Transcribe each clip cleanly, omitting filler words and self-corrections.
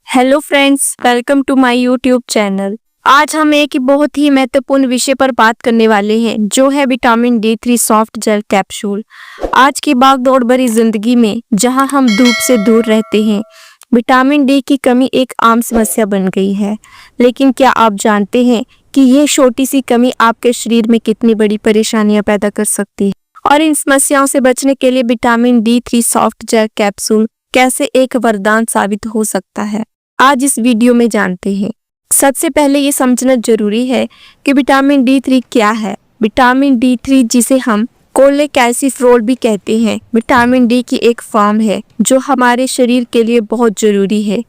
Hello friends, welcome to my YouTube channel. आज हम एक बहुत ही महत्वपूर्ण विषय पर बात करने वाले हैं, जो है vitamin D3 soft gel capsule. आज की भागदौड़ भरी जिंदगी में जहां हम धूप से दूर रहते हैं, विटामिन डी की कमी एक आम समस्या बन गई है। लेकिन क्या आप जानते हैं कि यह छोटी सी कमी आपके शरीर में कितनी बड़ी परेशानियां पैदा कर सकती है? और इन समस्याओं से बचने के लिए vitamin D3 soft gel capsule कैसे एक वरदान साबित हो सकता है, आज इस वीडियो में जानते हैं। सबसे पहले ये समझना जरूरी है कि विटामिन D3 क्या है। विटामिन D3, जिसे हम कोलेकैल्सिफेरॉल भी कहते हैं, विटामिन डी की एक फॉर्म है जो हमारे शरीर के लिए बहुत जरूरी है।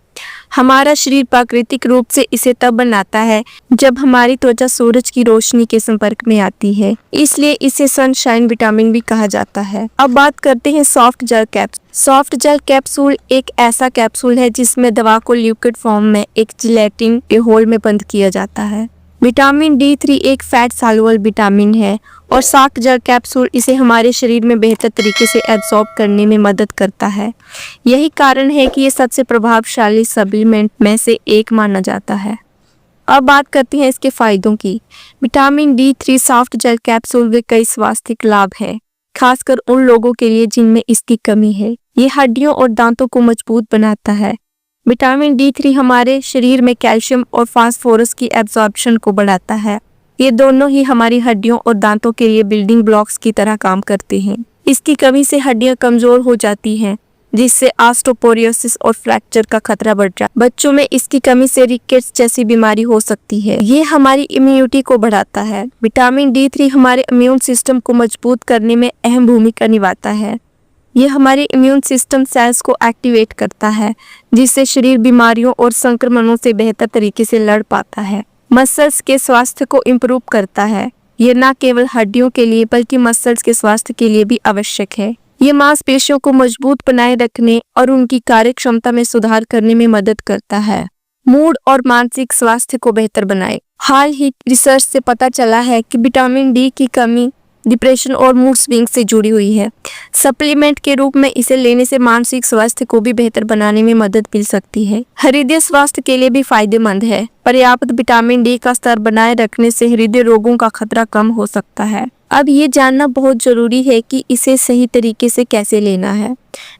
हमारा शरीर प्राकृतिक रूप से इसे तब बनाता है जब हमारी त्वचा सूरज की रोशनी के संपर्क में आती है, इसलिए इसे सनशाइन विटामिन भी कहा जाता है। अब बात करते हैं soft gel capsule. Soft gel capsule एक ऐसा कैप्सूल है जिसमें दवा को लिक्विड फॉर्म में एक जिलेटिन के होल में बंद किया जाता है। विटामिन D3 एक फैट सॉल्युबल विटामिन है और सॉफ्ट जेल कैप्सूल इसे हमारे शरीर में बेहतर तरीके से एब्जॉर्ब करने में मदद करता है। यही कारण है कि ये सबसे प्रभावशाली सप्लीमेंट में से एक माना जाता है। अब बात करते हैं इसके फायदों की। Vitamin D3 soft gel capsule में कई स्वास्थ्य लाभ हैं, खासकर उन लोगों के लिए जिनमें इसकी कमी है। ये हड्डियों और दांतों को मजबूत बनाता है। विटामिन D3 हमारे शरीर में कैल्शियम और फास्फोरस की एब्जॉर्प्शन को बढ़ाता है। ये दोनों ही हमारी हड्डियों और दांतों के लिए बिल्डिंग ब्लॉक्स की तरह काम करते हैं। इसकी कमी से हड्डियां कमजोर हो जाती हैं, जिससे ऑस्टियोपोरोसिस और फ्रैक्चर का खतरा बढ़ जाता है। बच्चों में इसकी कमी से रिकेट्स जैसी बीमारी हो सकती है। ये हमारी इम्यूनिटी को बढ़ाता है। विटामिन D3 हमारे इम्यून सिस्टम को मजबूत करने में अहम भूमिका निभाता है। यह हमारे इम्यून सिस्टम सेल्स को एक्टिवेट करता है, जिससे शरीर बीमारियों और संक्रमणों से बेहतर तरीके से लड़ पाता है। मसल्स के स्वास्थ्य को इम्प्रूव करता है। यह न केवल हड्डियों के लिए बल्कि मसल्स के स्वास्थ्य के लिए भी आवश्यक है। ये मांसपेशियों को मजबूत बनाए रखने और उनकी कार्य क्षमता में सुधार करने में मदद करता है। मूड और मानसिक स्वास्थ्य को बेहतर बनाए। हाल ही रिसर्च से पता चला है कि विटामिन डी की कमी डिप्रेशन और मूड स्विंग से जुड़ी हुई है। सप्लीमेंट के रूप में इसे लेने से मानसिक स्वास्थ्य को भी बेहतर बनाने में मदद मिल सकती है। हृदय स्वास्थ्य के लिए भी फायदेमंद है। पर्याप्त विटामिन डी का स्तर बनाए रखने से हृदय रोगों का खतरा कम हो सकता है। अब ये जानना बहुत जरूरी है कि इसे सही तरीके से कैसे लेना है।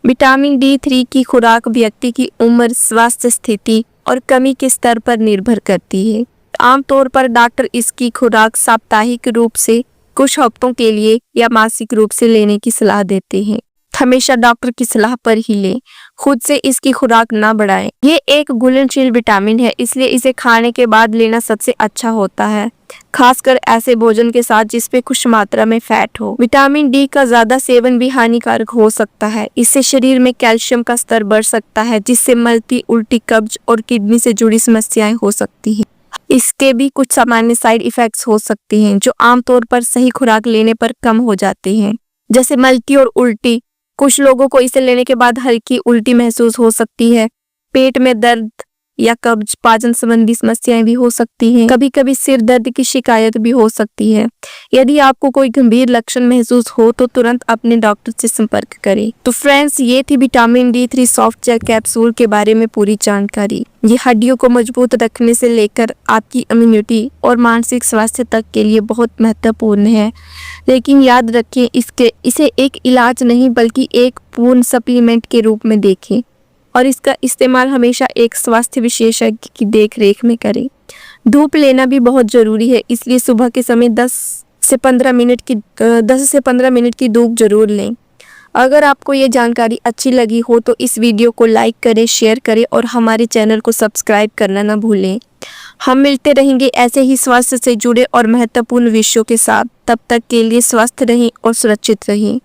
विटामिन D3 की खुराक व्यक्ति की उम्र, स्वास्थ्य स्थिति और कमी के स्तर पर निर्भर करती है। आमतौर पर डॉक्टर इसकी खुराक साप्ताहिक रूप से, कुछ हफ्तों के लिए या मासिक रूप से लेने की सलाह देते हैं। हमेशा डॉक्टर की सलाह पर ही लें, खुद से इसकी खुराक ना बढ़ाएं। ये एक घुलनशील विटामिन है, इसलिए इसे खाने के बाद लेना सबसे अच्छा होता है, खासकर ऐसे भोजन के साथ जिसपे कुछ मात्रा में फैट हो। विटामिन डी का ज्यादा सेवन भी हानिकारक हो सकता है। इससे शरीर में कैल्शियम का स्तर बढ़ सकता है, जिससे मलती, उल्टी, कब्ज और किडनी से जुड़ी समस्याएं हो सकती हैं। इसके भी कुछ सामान्य साइड इफेक्ट्स हो सकते हैं, जो आमतौर पर सही खुराक लेने पर कम हो जाते हैं, जैसे मल्टी और उल्टी। कुछ लोगों को इसे लेने के बाद हल्की उल्टी महसूस हो सकती है। पेट में दर्द या कब्ज, पाचन संबंधी समस्याएं भी हो सकती हैं। कभी कभी सिर दर्द की शिकायत भी हो सकती है। यदि आपको कोई गंभीर लक्षण महसूस हो तो तुरंत अपने डॉक्टर से संपर्क करें। तो फ्रेंड्स, ये थी vitamin D3 soft gel capsule के बारे में पूरी जानकारी। ये हड्डियों को मजबूत रखने से लेकर आपकी इम्यूनिटी और मानसिक स्वास्थ्य तक के लिए बहुत महत्वपूर्ण है। लेकिन याद रखें, इसे एक इलाज नहीं बल्कि एक पूर्ण सप्लीमेंट के रूप में देखें और इसका इस्तेमाल हमेशा एक स्वास्थ्य विशेषज्ञ की देखरेख में करें। धूप लेना भी बहुत जरूरी है, इसलिए सुबह के समय 10 से 15 मिनट की धूप जरूर लें। अगर आपको ये जानकारी अच्छी लगी हो तो इस वीडियो को लाइक करें, शेयर करें और हमारे चैनल को सब्सक्राइब करना ना भूलें। हम मिलते रहेंगे ऐसे ही स्वास्थ्य से जुड़े और महत्वपूर्ण विषयों के साथ। तब तक के लिए स्वस्थ रहें और सुरक्षित रहें।